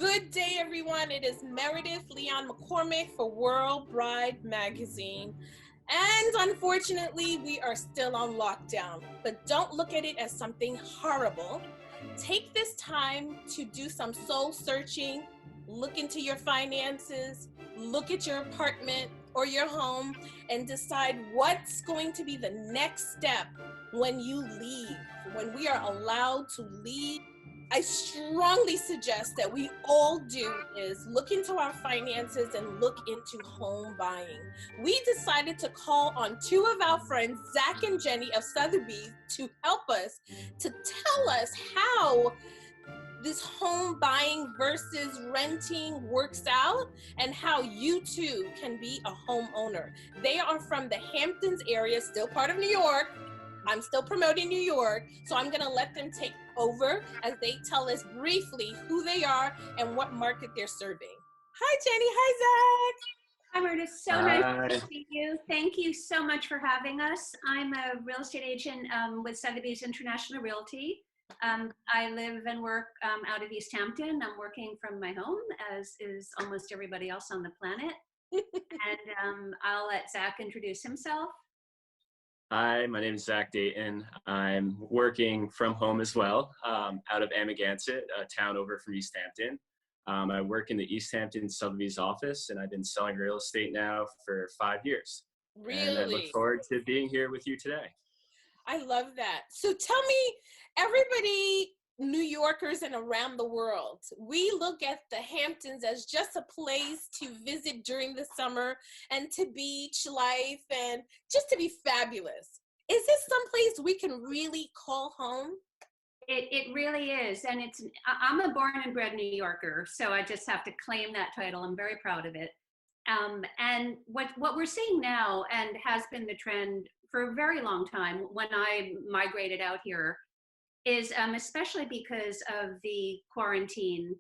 Good day, everyone. It is Meredith Leon McCormick for World Bride Magazine. And unfortunately, we are still on lockdown, but don't look at it as something horrible. Take this time to do some soul searching, look into your finances, look at your apartment or your home, and decide what's going to be the next step when you leave, when we are allowed to leave. I strongly suggest that we all do is look into our finances and look into home buying. We decided to call on two of our friends, Zach and Jenny of Sotheby's, to help us, to tell us how this home buying versus renting works out and how you too can be a homeowner. They are from the Hamptons area, still part of New York. I'm still promoting New York, so I'm gonna let them take over as they tell us briefly who they are and what market they're serving. Hi, Jenny. Hi, Zach. Hi, Meredith. So nice to see you. Thank you so much for having us. I'm a real estate agent with Sotheby's International Realty. I live and work out of East Hampton. I'm working from my home, as is almost everybody else on the planet. And I'll let Zach introduce himself. Hi, my name is Zach Dayton. I'm working from home as well, out of Amagansett, a town over from East Hampton. I work in the East Hampton Sotheby's office, and I've been selling real estate now for 5 years. Really? And I look forward to being here with you today. I love that. So tell me, everybody, New Yorkers and around the world, we look at the Hamptons as just a place to visit during the summer and to beach life and just to be fabulous. Is this someplace we can really call home? It really is. And I'm a born and bred New Yorker, so I just have to claim that title. I'm very proud of it. And what we're seeing now, and has been the trend for a very long time when I migrated out here, is especially because of the quarantine,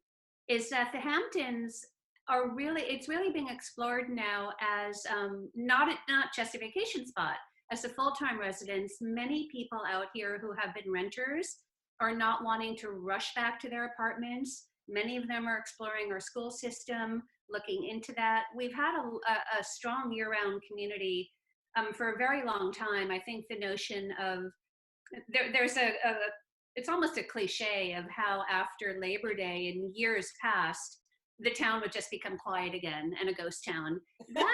is that the Hamptons are it's really being explored now as not just a vacation spot, as a full-time residence. Many people out here who have been renters are not wanting to rush back to their apartments. Many of them are exploring our school system, looking into that. We've had a strong year-round community for a very long time. I think the notion of, there's it's almost a cliche of how after Labor Day in years past, the town would just become quiet again and a ghost town. That's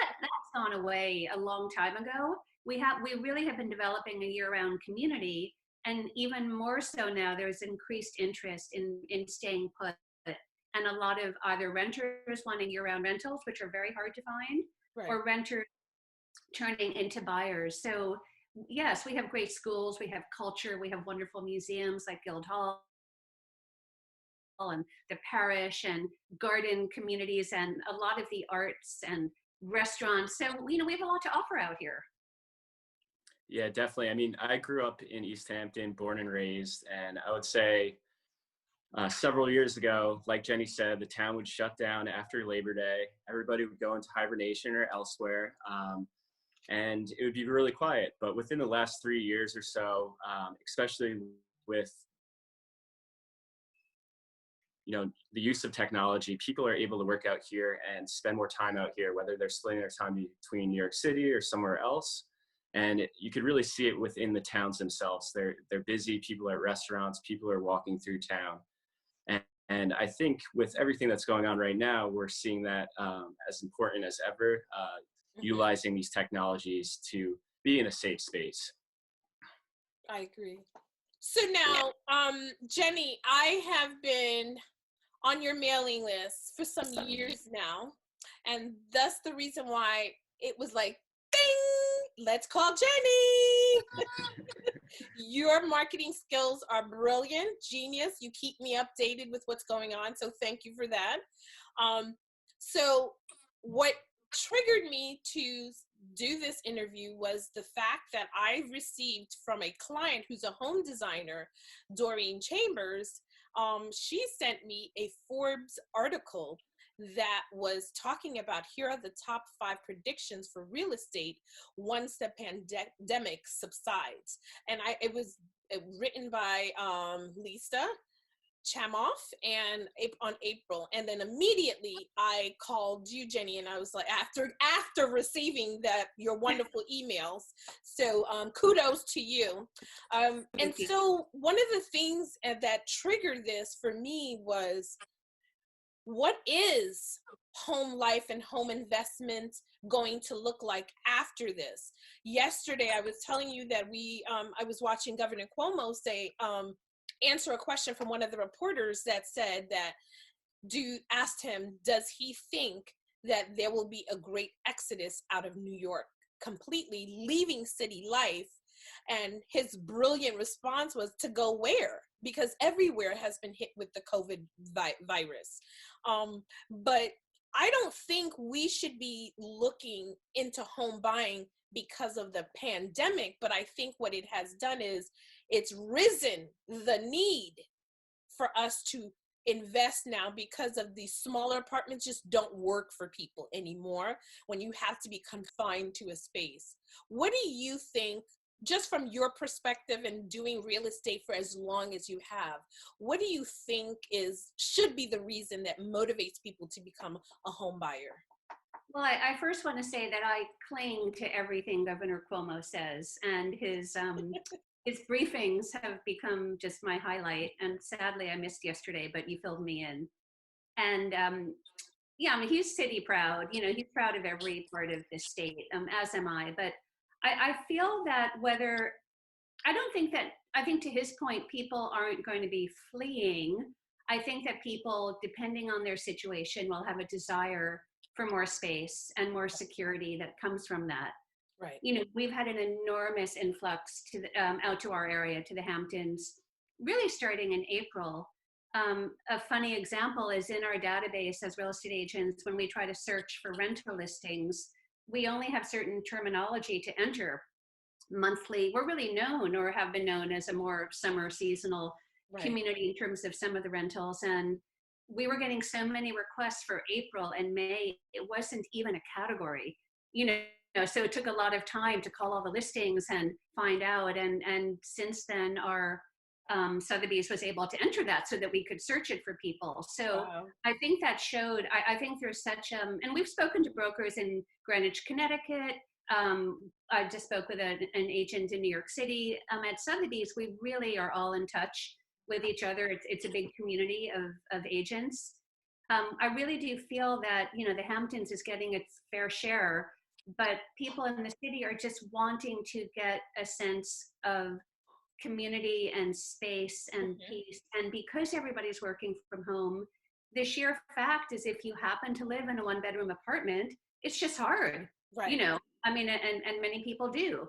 gone away a long time ago. We really have been developing a year-round community, and even more so now, there's increased interest in staying put, and a lot of either renters wanting year-round rentals, which are very hard to find, right, or renters turning into buyers. So yes, we have great schools, we have culture, we have wonderful museums like Guildhall and the parish and garden communities and a lot of the arts and restaurants. So, we have a lot to offer out here. Yeah, definitely. I mean, I grew up in East Hampton, born and raised, and I would say several years ago, like Jenny said, the town would shut down after Labor Day. Everybody would go into hibernation or elsewhere. And it would be really quiet. But within the last 3 years or so, especially with the use of technology, people are able to work out here and spend more time out here, whether they're splitting their time between New York City or somewhere else. And you could really see it within the towns themselves. They're busy. People are at restaurants. People are walking through town. And I think with everything that's going on right now, we're seeing that as important as ever. Utilizing these technologies to be in a safe space. I agree. So now, Jenny, I have been on your mailing list for some years now, and that's the reason why it was like, ding, let's call Jenny. Your marketing skills are brilliant, genius. You keep me updated with what's going on, so thank you for that. So what triggered me to do this interview was the fact that I received from a client who's a home designer, Doreen Chambers. She sent me a Forbes article that was talking about here are the top 5 predictions for real estate once the pandemic subsides. And it was written by Lisa. Chamoff and on April, and then immediately I called you, Jenny, and I was like, after receiving your wonderful emails. So kudos to you. And so one of the things that triggered this for me was, what is home life and home investment going to look like after this? Yesterday, I was telling you that I was watching Governor Cuomo answer a question from one of the reporters that said that asked him, does he think that there will be a great exodus out of New York, completely leaving city life? And his brilliant response was, to go where? Because everywhere has been hit with the COVID virus. But I don't think we should be looking into home buying because of the pandemic, but I think what it has done is it's risen the need for us to invest now, because of these smaller apartments just don't work for people anymore when you have to be confined to a space. What do you think, just from your perspective and doing real estate for as long as you have, what do you think should be the reason that motivates people to become a home buyer? Well, I first want to say that I cling to everything Governor Cuomo says, and his briefings have become just my highlight. And sadly, I missed yesterday, but you filled me in. And yeah, I mean, he's city proud. You know, he's proud of every part of the state, as am I. But I feel that I think to his point, people aren't going to be fleeing. I think that people, depending on their situation, will have a desire for more space and more security that comes from that. Right. You know, we've had an enormous influx out to our area, to the Hamptons, really starting in April. A funny example is in our database as real estate agents, when we try to search for rental listings, we only have certain terminology to enter. Monthly, we're really known, or have been known, as a more summer seasonal community in terms of some of the rentals. And we were getting so many requests for April and May, it wasn't even a category, you know, so it took a lot of time to call all the listings and find out. And since then, our Sotheby's was able to enter that so that we could search it for people. So wow. I think that showed, I think there's such, and we've spoken to brokers in Greenwich, Connecticut. I just spoke with an agent in New York City. At Sotheby's, we really are all in touch with each other. It's a big community of agents. I really do feel that, you know, the Hamptons is getting its fair share, but people in the city are just wanting to get a sense of community and space and peace. And because everybody's working from home, the sheer fact is, if you happen to live in a one-bedroom apartment, it's just hard, you know, I mean, and many people do.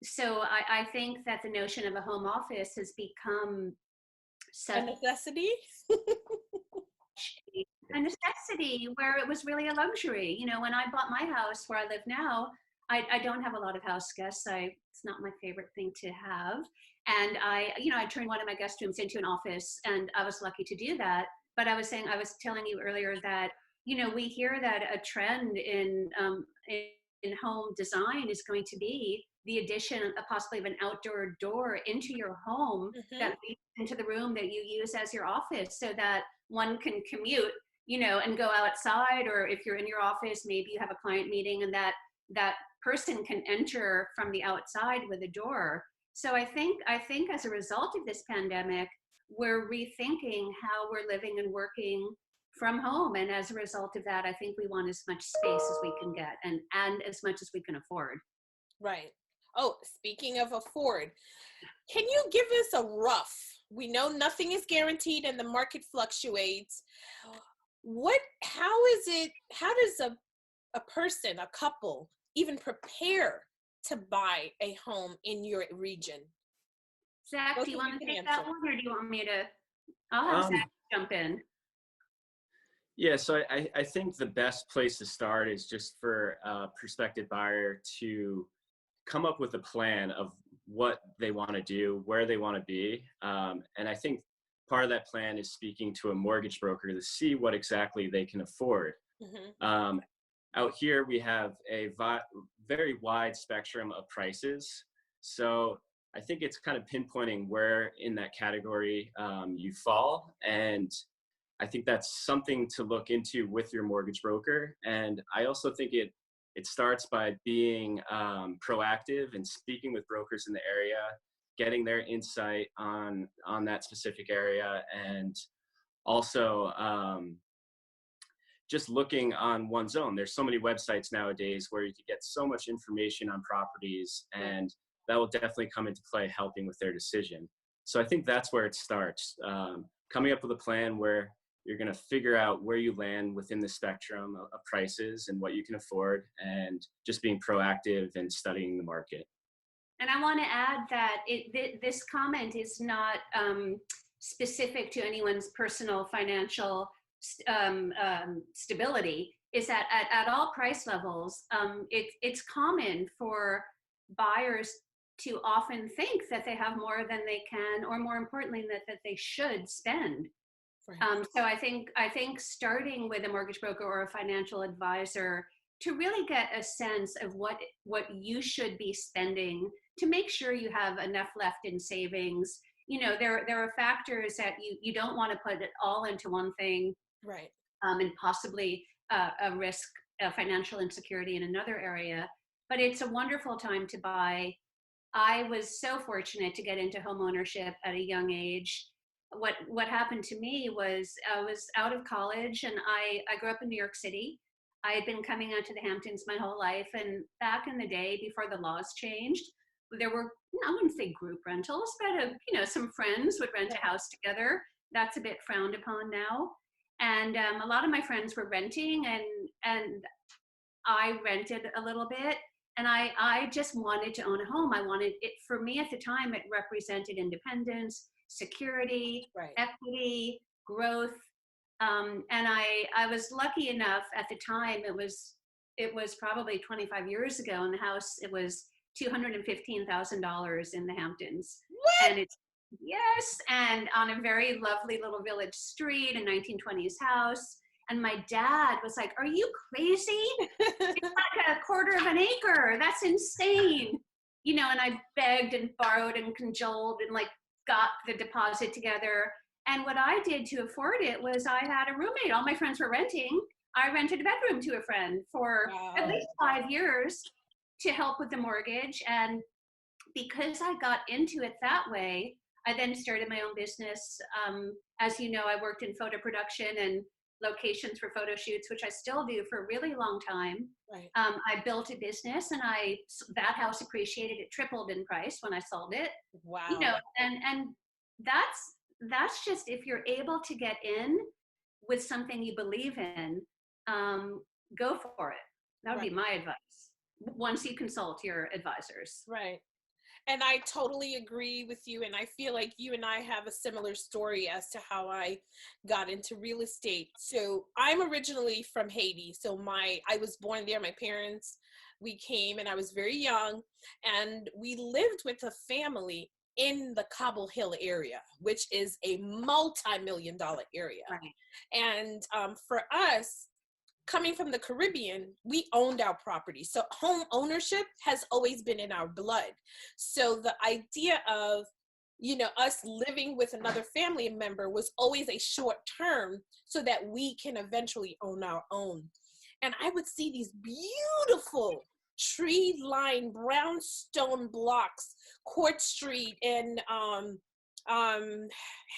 So I think that the notion of a home office has become a necessity. A necessity where it was really a luxury. You know, when I bought my house where I live now, I don't have a lot of house guests. It's not my favorite thing to have. And I turned one of my guest rooms into an office, and I was lucky to do that. But I was telling you earlier that, you know, we hear that a trend in home design is going to be the addition of possibly of an outdoor door into your home that leads into the room that you use as your office, so that one can commute, you know, and go outside. Or if you're in your office, maybe you have a client meeting, and that person can enter from the outside with a door. So I think as a result of this pandemic, we're rethinking how we're living and working from home. And as a result of that, I think we want as much space as we can get, and as much as we can afford. Right. Oh, speaking of afford, can you give us a rough, we know nothing is guaranteed and the market fluctuates. How does a person, a couple, even prepare to buy a home in your region? Zach, do you want to take that one, or do you want me to? I'll have Zach jump in. Yeah, so I think the best place to start is just for a prospective buyer to come up with a plan of what they want to do, where they want to be. And I think part of that plan is speaking to a mortgage broker to see what exactly they can afford. Out here, we have a very wide spectrum of prices. So I think it's kind of pinpointing where in that category you fall. And I think that's something to look into with your mortgage broker. And I also think it starts by being proactive and speaking with brokers in the area, getting their insight on that specific area, and also just looking on one's own. There's so many websites nowadays where you can get so much information on properties, and that will definitely come into play helping with their decision. So I think that's where it starts, coming up with a plan where you're going to figure out where you land within the spectrum of prices and what you can afford, and just being proactive and studying the market. And I want to add that this comment is not specific to anyone's personal financial stability. Is that at all price levels, it's common for buyers to often think that they have more than they can, or more importantly, that they should spend. Right. So I think starting with a mortgage broker or a financial advisor to really get a sense of what you should be spending, to make sure you have enough left in savings. You know, there are factors that you don't want to put it all into one thing, right? And possibly a risk, financial insecurity in another area. But it's a wonderful time to buy. I was so fortunate to get into homeownership at a young age. What happened to me was I was out of college, and I grew up in New York City. I had been coming out to the Hamptons my whole life, and back in the day before the laws changed, there were, I wouldn't say group rentals, but some friends would rent a house together. That's a bit frowned upon now. And a lot of my friends were renting, and I rented a little bit. And I just wanted to own a home. I wanted it, for me at the time, it represented independence, security, right, equity, growth. And I was lucky enough at the time, it was probably 25 years ago, in the house, it was $215,000 in the Hamptons. What? And yes, and on a very lovely little village street, a 1920s house. And my dad was like, "Are you crazy? It's like a quarter of an acre. That's insane." And I begged and borrowed and cajoled and got the deposit together. And what I did to afford it was I had a roommate. All my friends were renting. I rented a bedroom to a friend for at least 5 years to help with the mortgage. And because I got into it that way, I then started my own business. As you know, I worked in photo production and locations for photo shoots, which I still do for a really long time. Right. I built a business, and that house appreciated. It tripled in price when I sold it. Wow. And that's just, if you're able to get in with something you believe in, go for it. That would be my advice once you consult your advisors. Right. And I totally agree with you. And I feel like you and I have a similar story as to how I got into real estate. So I'm originally from Haiti. So I was born there. My parents, we came, and I was very young, and we lived with a family in the Cobble Hill area, which is a multi-million-dollar area. Right. And for us, coming from the Caribbean, we owned our property. So home ownership has always been in our blood. So the idea of, us living with another family member was always a short term, so that we can eventually own our own. And I would see these beautiful tree-lined brownstone blocks, Court Street and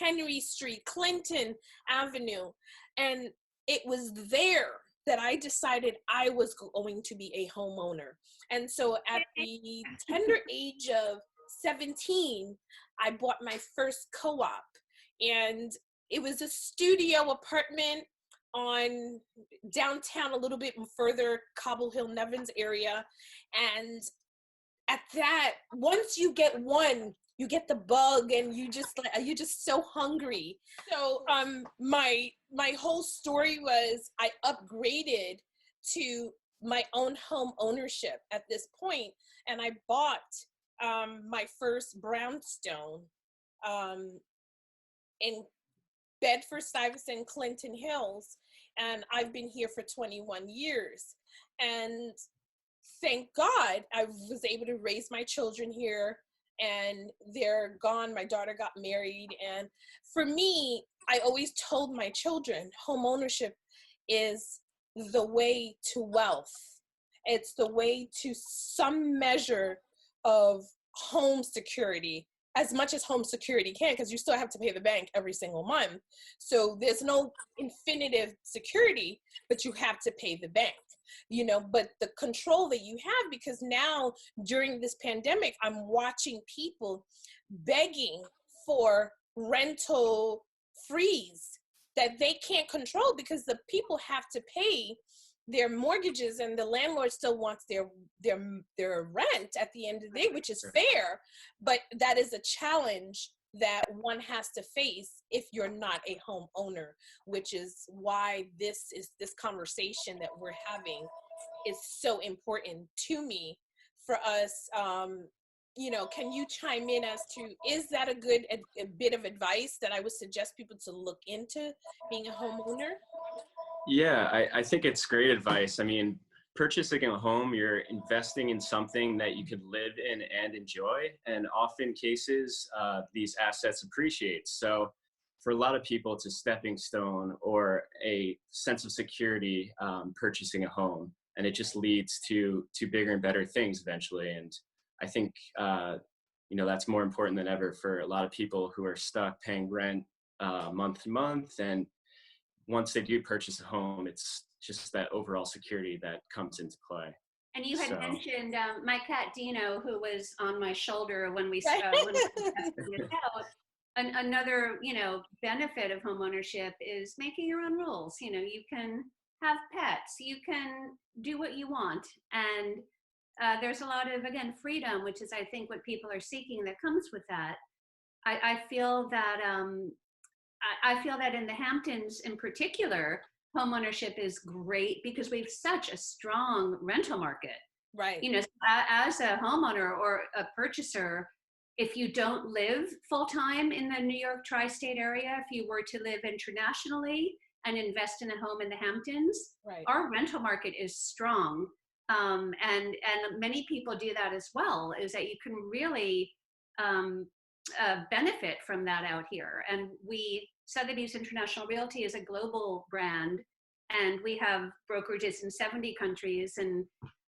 Henry Street, Clinton Avenue. And it was there that I decided I was going to be a homeowner. And so at the tender age of 17, I bought my first co-op. And it was a studio apartment on downtown, a little bit further, Cobble Hill, Nevins area. And at that, once you get one, you get the bug, and you're just so hungry. So my whole story was I upgraded to my own home ownership at this point, and I bought my first brownstone in Bedford-Stuyvesant, Clinton Hills, and I've been here for 21 years. And thank God I was able to raise my children here. and they're gone. My daughter got married. And for me, I always told my children, home ownership is the way to wealth. It's the way to some measure of home security, as much as home security can, because you still have to pay the bank every single month. So there's no infinitive security, but you have to pay the bank, but the control that you have, because now during this pandemic, I'm watching people begging for rental freeze that they can't control because the people have to pay their mortgages and the landlord still wants their rent at the end of the day, which is fair, but that is a challenge that one has to face if you're not a homeowner, which is why this conversation that we're having is so important to me for us. Can you chime in as to, is that a good a bit of advice that I would suggest people to look into being a homeowner? Yeah, I think it's great advice. I mean, purchasing a home, you're investing in something that you could live in and enjoy. And often cases, these assets appreciate. So for a lot of people, it's a stepping stone or a sense of security purchasing a home. And it just leads to bigger and better things eventually. And I think, that's more important than ever for a lot of people who are stuck paying rent month to month. And once they do purchase a home, it's just that overall security that comes into play. And you had mentioned my cat Dino, who was on my shoulder when we tested this out. Another, benefit of homeownership is making your own rules. You can have pets, you can do what you want, and there's a lot of, again, freedom, which is, I think, what people are seeking that comes with that. I feel that I feel that in the Hamptons in particular, homeownership is great because we have such a strong rental market. Right. As a homeowner or a purchaser, if you don't live full-time in the New York tri-state area, if you were to live internationally and invest in a home in the Hamptons, right, our rental market is strong. And many people do that as well, is that you can really benefit from that out here. And Sotheby's International Realty is a global brand, and we have brokerages in 70 countries and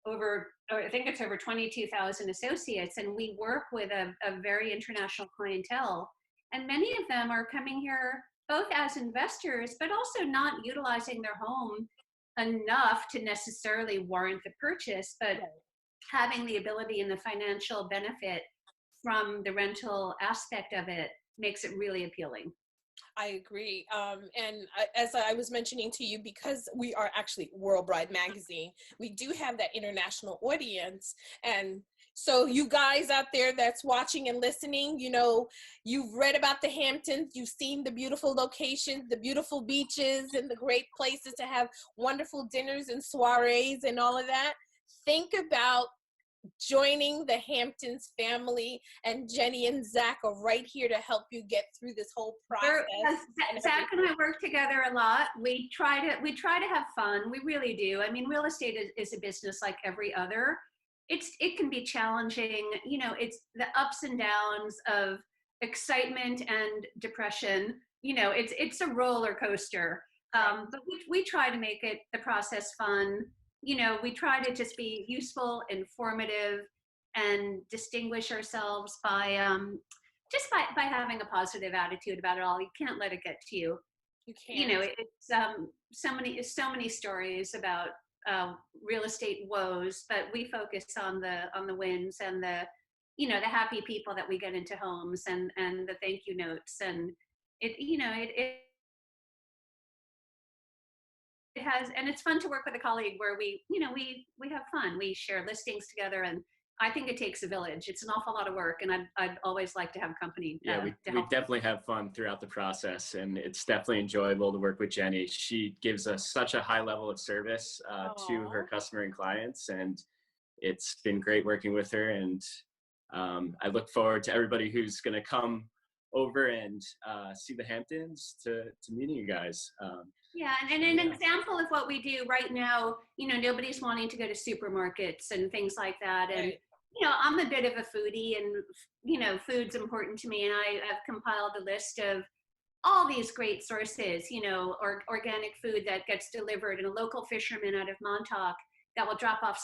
I think it's over 22,000 associates, and we work with a very international clientele. And many of them are coming here both as investors, but also not utilizing their home enough to necessarily warrant the purchase, but having the ability and the financial benefit from the rental aspect of it makes it really appealing. I agree. As I was mentioning to you, because we are actually World Bride Magazine, we do have that international audience. And so you guys out there that's watching and listening, you've read about the Hamptons, you've seen the beautiful locations, the beautiful beaches, and the great places to have wonderful dinners and soirees and all of that. Think about joining the Hamptons family, and Jenny and Zach are right here to help you get through this whole process. Zach and I work together a lot. We try to have fun. We really do. I mean, real estate is a business like every other. It can be challenging. It's the ups and downs of excitement and depression. It's a roller coaster. But we try to make the process fun. We try to just be useful, informative, and distinguish ourselves by just by having a positive attitude about it all. You can't let it get to you. You can't. It's so many stories about real estate woes, but we focus on the wins and the happy people that we get into homes and the thank you notes, and it has, and it's fun to work with a colleague where we have fun. We share listings together, and I think it takes a village. It's an awful lot of work, and I'd always like to have company. Yeah, we definitely have fun throughout the process, and it's definitely enjoyable to work with Jenny. She gives us such a high level of service to her customer and clients, and it's been great working with her. And I look forward to everybody who's going to come over and see the Hamptons to meeting you guys. Yeah, and an example of what we do right now, nobody's wanting to go to supermarkets and things like that. And, I'm a bit of a foodie, and food's important to me, and I've compiled a list of all these great sources, organic food that gets delivered, and a local fisherman out of Montauk that will drop off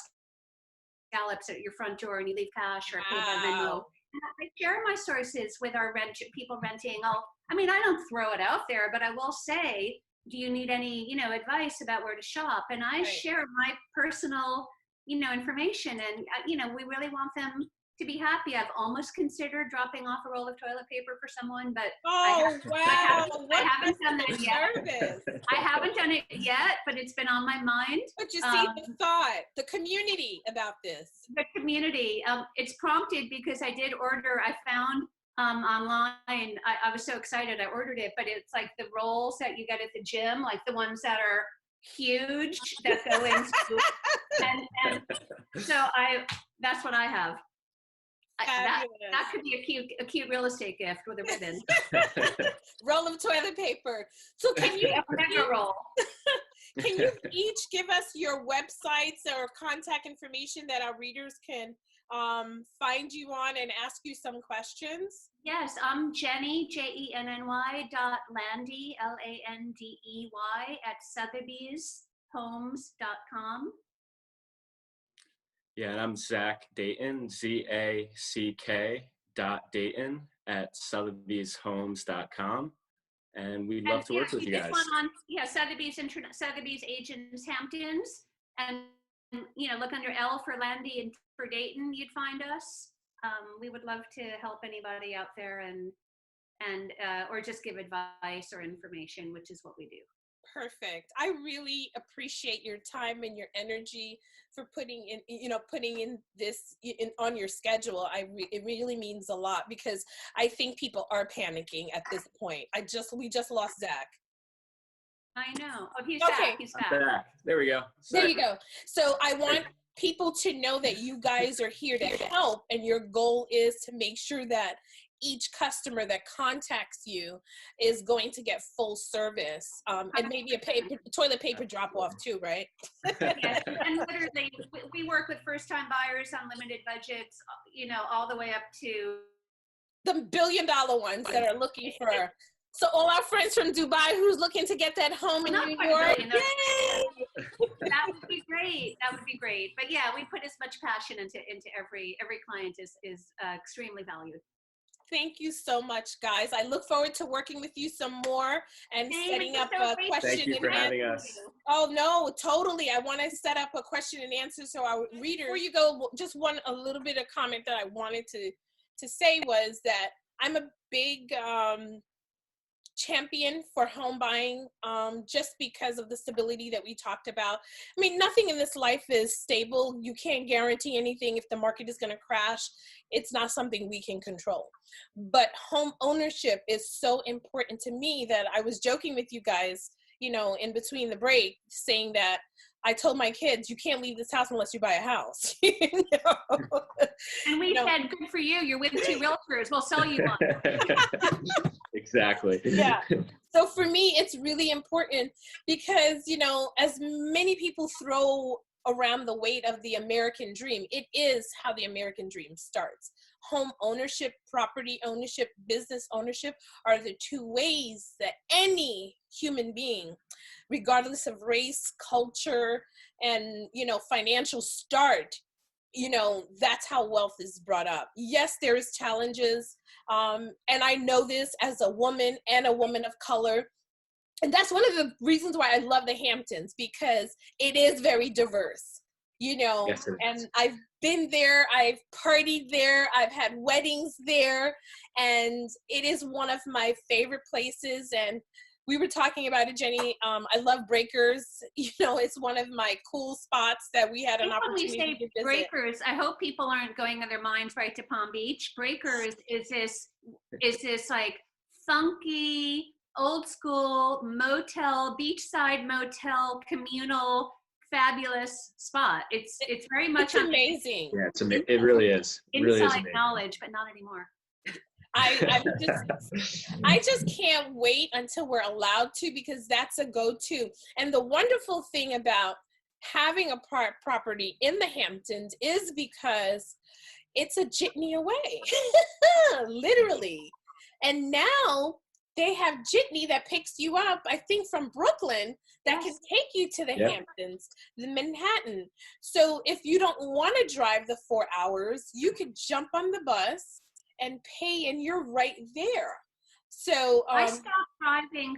scallops at your front door and you leave cash or pay by Venmo. Wow. And I share my sources with our people renting. I don't throw it out there, but I will say, do you need any, advice about where to shop? And I Right. share my personal, information, and, we really want them to be happy. I've almost considered dropping off a roll of toilet paper for someone, but Oh, wow. I haven't done that customer yet. service. I haven't done it yet, but it's been on my mind. But you see the thought, the community about this. The community, it's prompted because I did order, I found online, I was so excited I ordered it, but it's like the rolls that you get at the gym, like the ones that are huge that go in and so that's what I have. That could be a cute real estate gift with a ribbon. Roll of toilet paper. So can you roll? Can you each give us your websites or contact information that our readers can find you on and ask you some questions? Yes, I'm Jenny, JENNY .Landey, LANDEY at sotheby'shomes.com. Yeah, and I'm Zach Dayton, ZACK.Dayton at sotheby'shomes.com. And we'd love to work with you guys. Sotheby's Agents Hamptons. And, look under L for Landey and for Dayton, you'd find us. We would love to help anybody out there and or just give advice or information, which is what we do. Perfect. I really appreciate your time and your energy for putting in this on your schedule. It really means a lot, because I think people are panicking at this point. We just lost Zach. I know. Oh, he's back. He's back. There we go. There you go. So I want people to know that you guys are here to help, and your goal is to make sure that each customer that contacts you is going to get full service, and maybe a toilet paper drop off too, right? Yes, and literally we work with first-time buyers on limited budgets, all the way up to the billion-dollar ones that are looking for. So all our friends from Dubai who's looking to get that home in New York, yay! That would be great. That would be great. But yeah, we put as much passion into every client is extremely valued. Thank you so much, guys. I look forward to working with you some more and setting up a question. Thank you for having us. Oh, no, totally. I want to set up a question and answer so our readers. Before you go, just a little bit of comment that I wanted to say was that I'm a big champion for home buying, just because of the stability that we talked about. I mean, nothing in this life is stable. You can't guarantee anything. If the market is going to crash, it's not something we can control. But home ownership is so important to me that I was joking with you guys, in between the break, saying that I told my kids, you can't leave this house unless you buy a house. And we said, good for you. You're with 2 realtors. We'll sell you one. Exactly. Yeah. So for me, it's really important because, as many people throw around the weight of the American dream, it is how the American dream starts. Home ownership, property ownership, business ownership are the 2 ways that any human being, regardless of race, culture, and, financial start, that's how wealth is brought up. Yes, there is challenges. And I know this as a woman and a woman of color. And that's one of the reasons why I love the Hamptons, because it is very diverse, Yes, and I've been there, I've partied there, I've had weddings there, and it is one of my favorite places. And we were talking about it, Jenny. I love Breakers. It's one of my cool spots that we had an opportunity to visit. Breakers, I hope people aren't going in their minds right to Palm Beach. Breakers is this like funky, old school motel, beachside motel, communal, fabulous spot. It's very much amazing. Yeah, it really is. It really is amazing. Knowledge, but not anymore. I just can't wait until we're allowed to, because that's a go-to. And the wonderful thing about having a property in the Hamptons is because it's a jitney away, literally. And now they have jitney that picks you up, I think from Brooklyn, that can take you to the Hamptons, the Manhattan. So if you don't want to drive the 4 hours, you could jump on the bus and pay, and you're right there. So I stopped driving.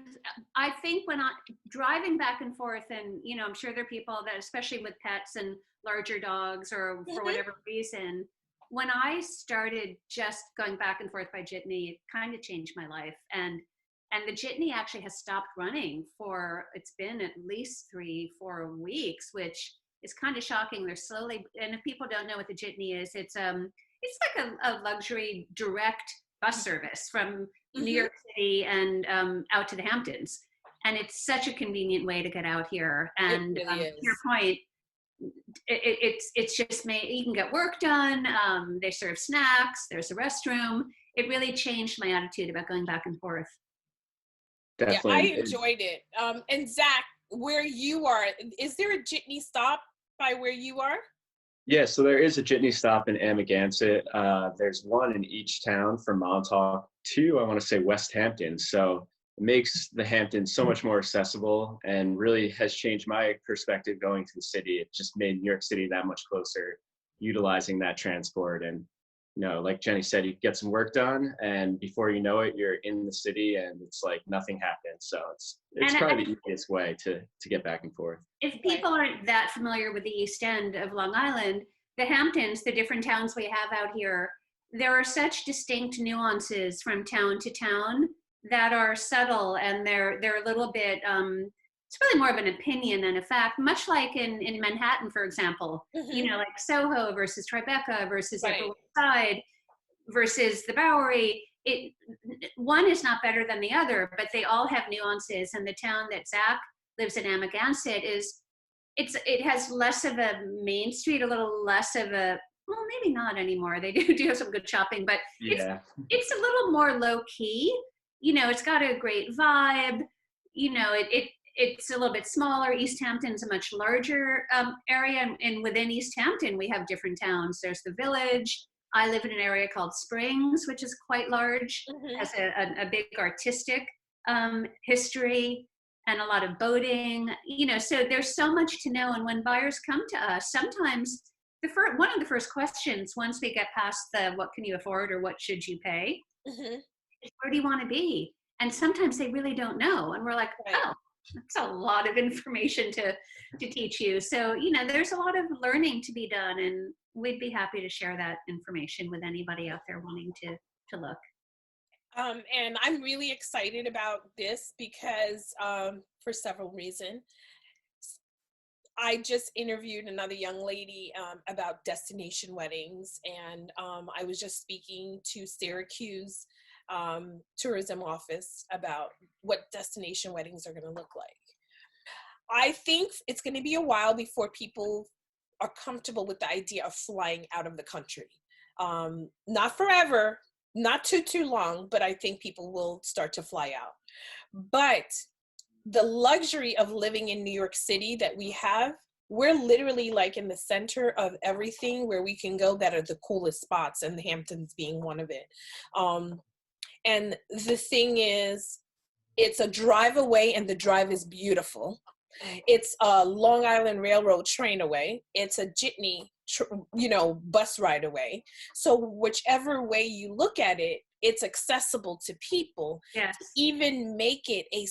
I think when driving back and forth, and I'm sure there are people that, especially with pets and larger dogs, or for whatever reason, when I started just going back and forth by jitney, it kind of changed my life. And the jitney actually has stopped running it's been at least 3-4 weeks, which is kind of shocking. They're slowly, and if people don't know what the jitney is, it's like a luxury direct bus service from New York City and out to the Hamptons. And it's such a convenient way to get out here. And it really is. To your point, it's just you can get work done. They serve snacks. There's a restroom. It really changed my attitude about going back and forth. Definitely. Yeah, I enjoyed it. And Zach, where you are, is there a jitney stop by where you are? Yeah, so there is a jitney stop in Amagansett. There's one in each town from Montauk to, I want to say, West Hampton. So it makes the Hamptons so much more accessible and really has changed my perspective going to the city. It just made New York City that much closer, utilizing that transport. And, like Jenny said, you get some work done, and before you know it, you're in the city, and it's like nothing happened. So it's probably the easiest way to get back and forth. If people aren't that familiar with the East End of Long Island, the Hamptons, the different towns we have out here, there are such distinct nuances from town to town that are subtle, and they're a little bit, it's really more of an opinion than a fact, much like in Manhattan, for example, like Soho versus Tribeca versus Upper West Side versus the Bowery. One is not better than the other, but they all have nuances. And the town that Zach lives in, Amagansett, it has less of a main street, a little less of a, well, maybe not anymore. They do have some good shopping, but it's a little more low key. It's got a great vibe. It's a little bit smaller. East Hampton's a much larger area, and within East Hampton, we have different towns. There's the Village. I live in an area called Springs, which is quite large, has a big artistic history and a lot of boating. So there's so much to know. And when buyers come to us, sometimes one of the first questions, once we get past the what can you afford or what should you pay, is where do you want to be? And sometimes they really don't know. And we're like, oh, that's a lot of information to teach you. So, there's a lot of learning to be done, and we'd be happy to share that information with anybody out there wanting to look. And I'm really excited about this because for several reasons. I just interviewed another young lady about destination weddings, and I was just speaking to Syracuse tourism office about what destination weddings are going to look like. I think it's going to be a while before people are comfortable with the idea of flying out of the country. Not forever, not too long, but I think people will start to fly out. But the luxury of living in New York City that we have, we're literally like in the center of everything where we can go that are the coolest spots, and the Hamptons being one of it. And the thing is, it's a drive away, and the drive is beautiful. It's a Long Island Railroad train away. It's a jitney, bus ride away. So whichever way you look at it, it's accessible to people. Yes. To even make it a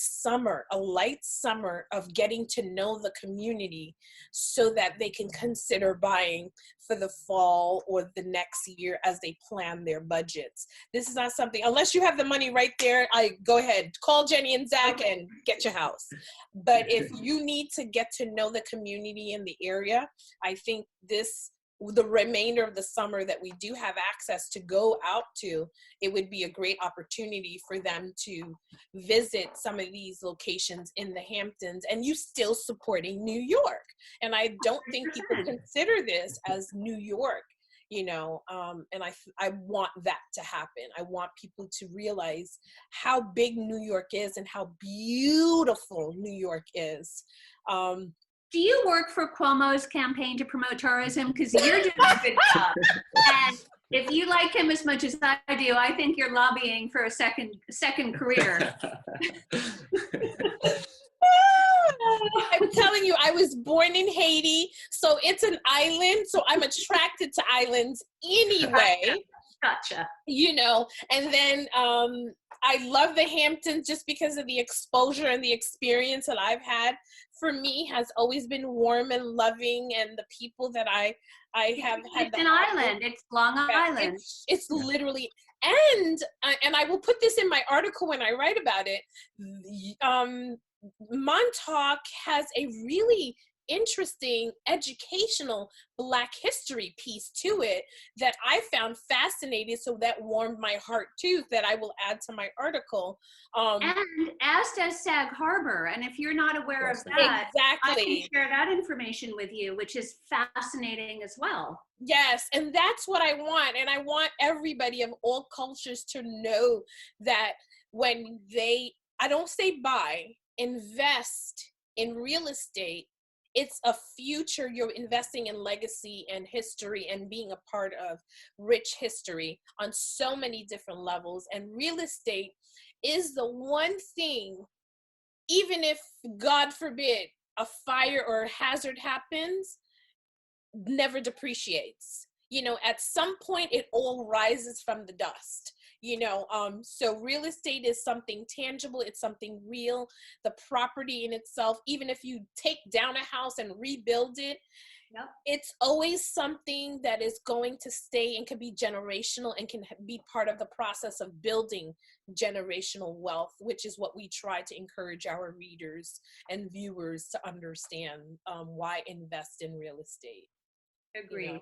light summer of getting to know the community so that they can consider buying for the fall or the next year as they plan their budgets. This is not something, unless you have the money right there, go ahead, call Jenny and Zach and get your house. But if you need to get to know the community in the area, I think the remainder of the summer that we do have access to go out to, it would be a great opportunity for them to visit some of these locations in the Hamptons, and you still supporting New York. And I don't think people consider this as New York, and I want that to happen. I want people to realize how big New York is and how beautiful New York is. do you work for Cuomo's campaign to promote tourism? Because you're doing a good job. And if you like him as much as I do, I think you're lobbying for a second career. I'm telling you, I was born in Haiti, so it's an island, so I'm attracted to islands anyway. Gotcha. You know, and then I love the Hamptons just because of the exposure and the experience that I've had. For me, has always been warm and loving, and the people that I have had. It's an island. It's Long Island. It's literally, and I will put this in my article when I write about it. Montauk has a really interesting educational Black history piece to it that I found fascinating, so that warmed my heart too, that I will add to my article. And as does Sag Harbor, and if you're not aware of that, exactly, I can share that information with you, which is fascinating as well. Yes, and that's what I want, and I want everybody of all cultures to know that when they, I don't say buy, invest in real estate, it's a future. You're investing in legacy and history and being a part of rich history on so many different levels. And real estate is the one thing, even if, God forbid, a fire or a hazard happens, never depreciates. You know, at some point it all rises from the dust. You know, so real estate is something tangible. It's something real. The property in itself, even if you take down a house and rebuild it, yep, it's always something that is going to stay and can be generational and can be part of the process of building generational wealth, which is what we try to encourage our readers and viewers to understand. Why invest in real estate? Agree. You know?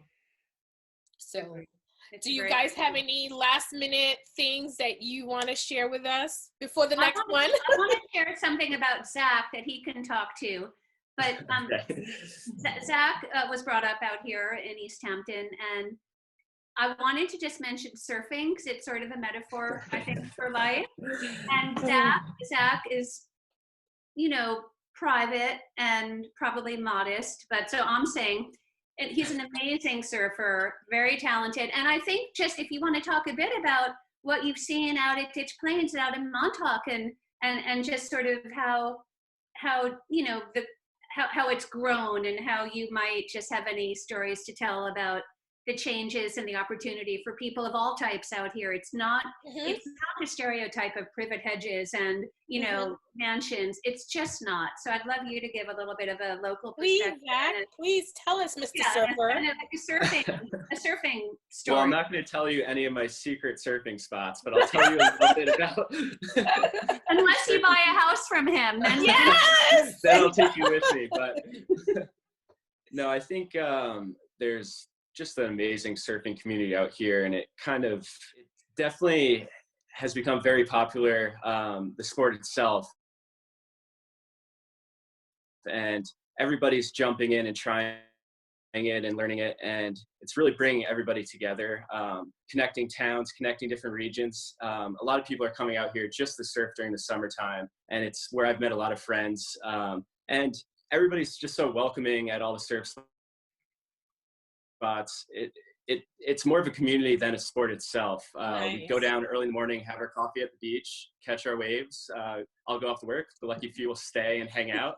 So. Agree. Do you guys have any last minute things that you want to share with us before the next one? I want to share something about Zach that he can talk to. But Zach was brought up out here in East Hampton, and I wanted to just mention surfing because it's sort of a metaphor, I think, for life. And Zach is, you know, private and probably modest, but so I'm saying, and he's an amazing surfer, very talented. And I think just if you want to talk a bit about what you've seen out at Ditch Plains and out in Montauk and just sort of how you know, how it's grown and how you might just have any stories to tell about the changes and the opportunity for people of all types out here. It's not it's not the stereotype of privet hedges and, you know, mansions. It's just not. So I'd love you to give a little bit of a local perspective. Please, Zach, please tell us, Mr. Surfer. And a surfing story. Well, I'm not going to tell you any of my secret surfing spots, but I'll tell you a little bit about. Unless you buy a house from him, then yes, then I'll take you with me. But no, I think there's just an amazing surfing community out here, and it definitely has become very popular, the sport itself, and everybody's jumping in and trying it and learning it, and it's really bringing everybody together, connecting towns, connecting different regions. A lot of people are coming out here just to surf during the summertime, and it's where I've met a lot of friends, and everybody's just so welcoming at all the surf spots. It's more of a community than a sport itself. Nice. We go down early in the morning, have our coffee at the beach, catch our waves. I'll go off to work. The lucky few will stay and hang out.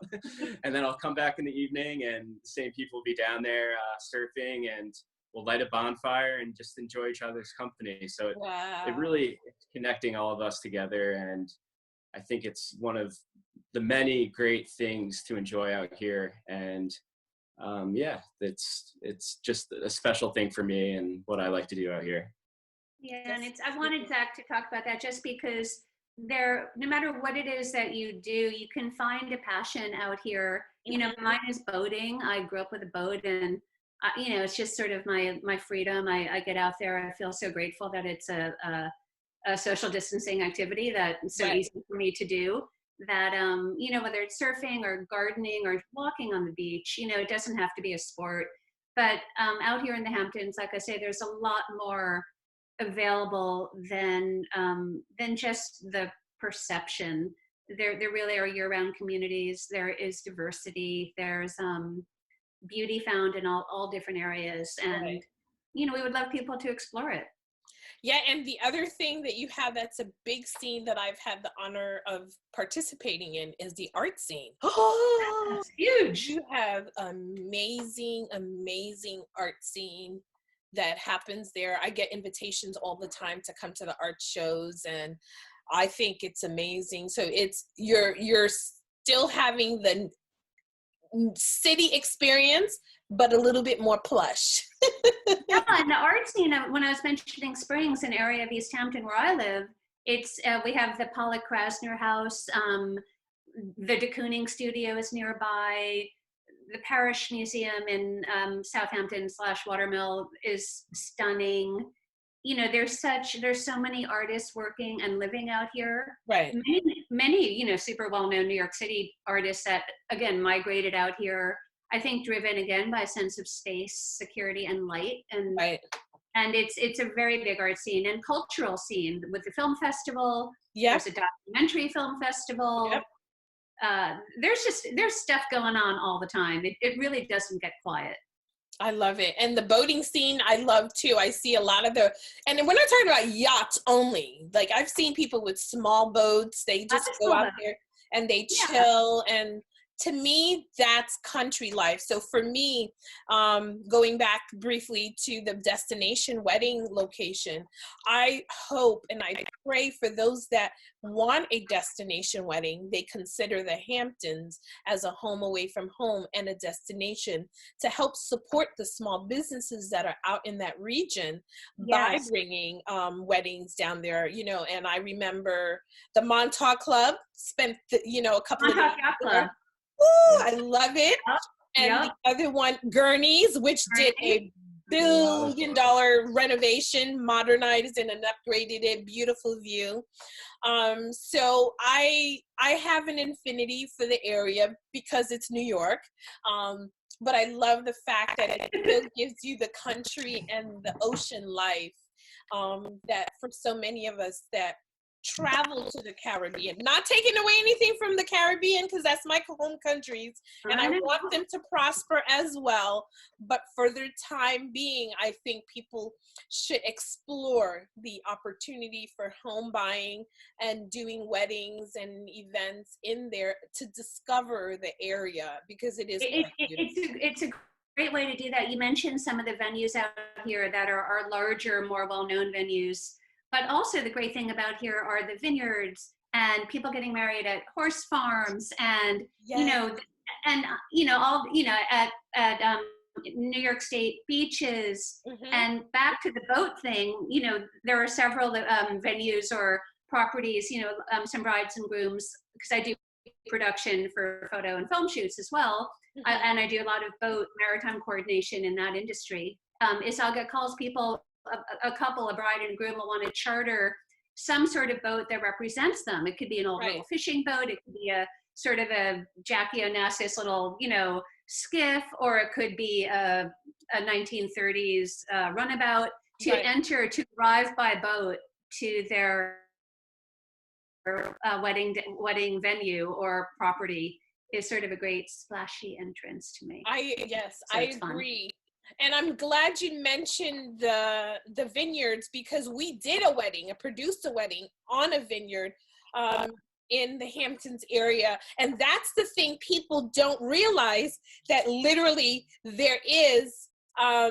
And then I'll come back in the evening and the same people will be down there surfing, and we'll light a bonfire and just enjoy each other's company. So it really is connecting all of us together. And I think it's one of the many great things to enjoy out here. And it's just a special thing for me and what I like to do out here. Yeah, and I wanted Zach to talk about that just because no matter what it is that you do, you can find a passion out here. You know, mine is boating. I grew up with a boat, and you know, it's just sort of my freedom. I get out there. I feel so grateful that it's a social distancing activity that's so easy for me to do. That, you know, whether it's surfing or gardening or walking on the beach, you know, it doesn't have to be a sport. But out here in the Hamptons, like I say, there's a lot more available than just the perception there really are year-round communities. There is diversity. There's beauty found in all different areas. And, Right. we would love people to explore it. Yeah, and the other thing that you have that's a big scene that I've had the honor of participating in is the art scene. Oh, That's huge. you have amazing, amazing art scene that happens there. I get invitations all the time to come to the art shows, and I think it's amazing. So it's you're still having the city experience, but a little bit more plush. Yeah, and the art scene, when I was mentioning Springs, an area of East Hampton where I live, it's we have the Pollock Krasner House, the de Kooning Studio is nearby, the Parish Museum in Southampton / Watermill is stunning. There's so many artists working and living out here. Right. Many, super well-known New York City artists that, again, migrated out here, I think driven again by a sense of space, security, and light. And Right. and it's a very big art scene and cultural scene with the film festival. Yep. There's a documentary film festival. Yep. There's stuff going on all the time. It really doesn't get quiet. I love it. And the boating scene, I love too. I see a lot of and we're not talking about yachts only. Like I've seen people with small boats. They just go out there and they chill. And to me, that's country life. So for me, going back briefly to the destination wedding location, I hope and I pray for those that want a destination wedding, they consider the Hamptons as a home away from home and a destination to help support the small businesses that are out in that region by bringing weddings down there, and I remember the Montauk Club spent, a couple of days Club. Ooh, I love it. And the other one, Gurney's, which did a $1 billion renovation, modernized and upgraded it, beautiful view. So I have an affinity for the area because it's New York. But I love the fact that it still gives you the country and the ocean life that for so many of us that travel to the Caribbean, not taking away anything from the Caribbean because that's my home countries and I want them to prosper as well, but for their time being, I think people should explore the opportunity for home buying and doing weddings and events in there to discover the area because it is it's a great way to do that. You mentioned some of the venues out here that are larger, more well-known venues. But also the great thing about here are the vineyards and people getting married at horse farms and, all, at New York State beaches. And back to the boat thing, there are several venues or properties, some brides and grooms, because I do production for photo and film shoots as well. And I do a lot of boat maritime coordination in that industry. I'll get calls, people, a couple, a bride and groom will want to charter some sort of boat that represents them. It could be an old little fishing boat. It could be a sort of a Jackie Onassis little, skiff, or it could be a 1930s runabout to arrive by boat to their wedding venue or property is sort of a great splashy entrance to me. I agree. And I'm glad you mentioned the vineyards because we did produced a wedding on a vineyard in the Hamptons area. And that's the thing people don't realize, that literally there's a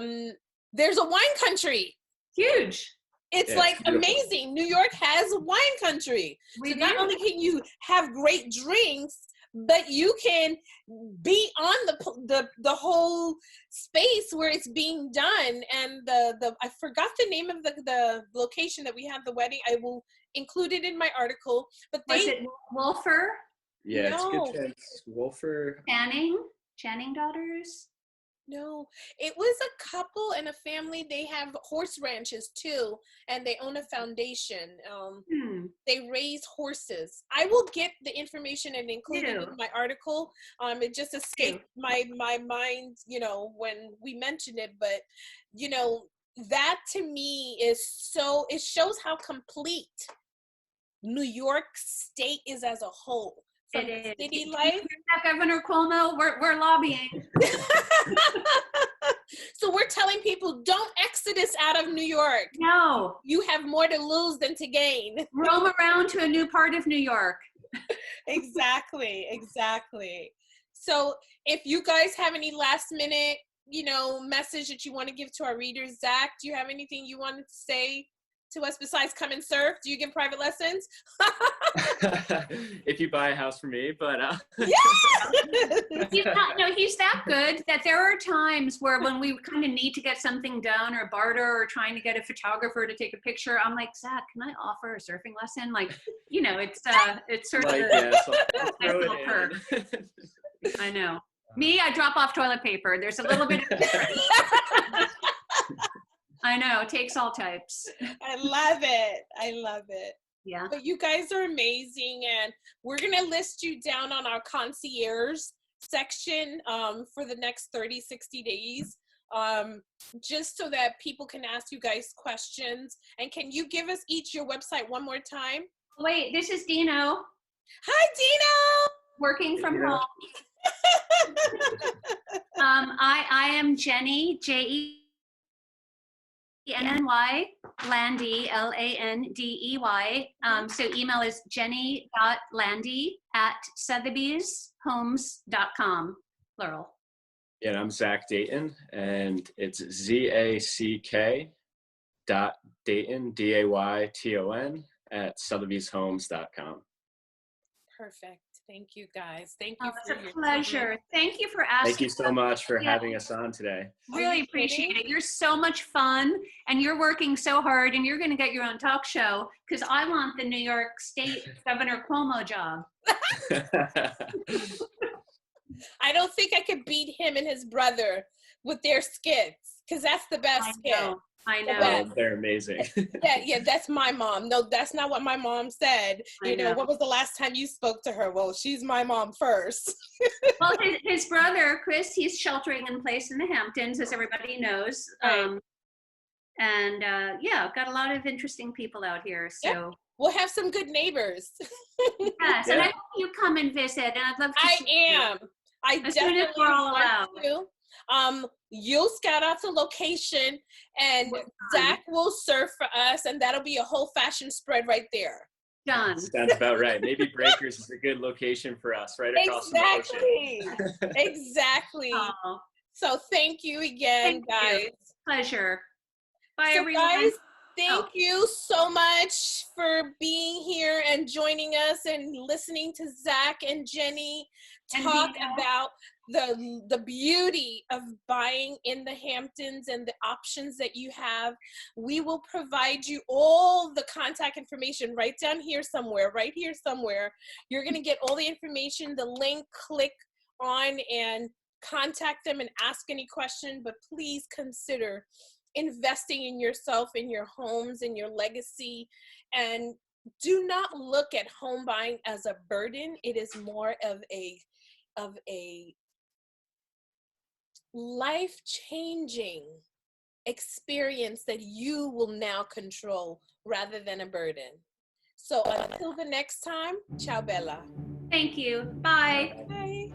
wine country. Huge. It's amazing. New York has a wine country. So not only can you have great drinks, but you can be on the whole space where it's being done. And I forgot the name of the location that we had the wedding. I will include it in my article. But was it Wolfer? Yeah, it's a good chance. Wolfer. Channing daughters? No, it was a couple and a family. They have horse ranches too, and they own a foundation. They raise horses. I will get the information and include it in my article. It just escaped my mind, when we mentioned it. But, that to me is it shows how complete New York State is as a whole. From It the is. city Did you life. hear that, Governor Cuomo? We're lobbying. So we're telling people, don't exodus out of New York. No. You have more to lose than to gain. Roam around to a new part of New York. Exactly. So if you guys have any last minute, message that you want to give to our readers, Zach, do you have anything you want to say to us besides come and surf? Do you give private lessons? If you buy a house for me, but Yeah! He's that good that there are times where when we kind of need to get something done or barter or trying to get a photographer to take a picture, I'm like, Zach, can I offer a surfing lesson? Like, it's sort of I'll throw little it perk. in. I know. Me, I drop off toilet paper. There's a little bit of difference. I know, it takes all types. I love it. Yeah. But you guys are amazing, and we're gonna list you down on our concierge section for the next 30, 60 days, just so that people can ask you guys questions. And can you give us each your website one more time? Wait, this is Dino. Hi, Dino! Working from home. I am Jenny, Jenny, Landey, Landey. So email is jenny.landey@sotheby'shomes.com, plural. Yeah, and I'm Zach Dayton, and it's ZACK Dayton, DAYTON @sotheby'shomes.com. Perfect. Thank you, guys. Thank you It's for a your pleasure. time. Thank you for asking. Thank you so much for having us on today. Really appreciate it. You're so much fun, and you're working so hard, and you're going to get your own talk show because I want the New York State Governor Cuomo job. I don't think I could beat him and his brother with their skits, because that's the best skit. I know. Oh, they're amazing. Yeah, that's my mom. No, that's not what my mom said. I know. What was the last time you spoke to her? Well, she's my mom first. Well, his brother, Chris, he's sheltering in place in the Hamptons, as everybody knows. Right. Got a lot of interesting people out here. So Yep. We'll have some good neighbors. Yes, and I hope you come and visit, and I'd love to see am. I as soon as definitely we're all want allowed. to. You'll scout out the location, and Zach will surf for us, and that'll be a whole fashion spread right there. Done. Sounds about right. Maybe Breakers is a good location for us, right across the ocean. Exactly. Oh, So thank you again, guys. Pleasure. Bye, So everyone. guys, thank you so much for being here and joining us and listening to Zach and Jenny talk about the beauty of buying in the Hamptons and the options that you have. We will provide you all the contact information right down here somewhere, right here somewhere. You're going to get all the information, the link, click on and contact them and ask any question, but please consider investing in yourself, in your homes, in your legacy, and do not look at home buying as a burden. It is more of a life-changing experience that you will now control rather than a burden. So until the next time, ciao bella. Thank you. Bye. Bye.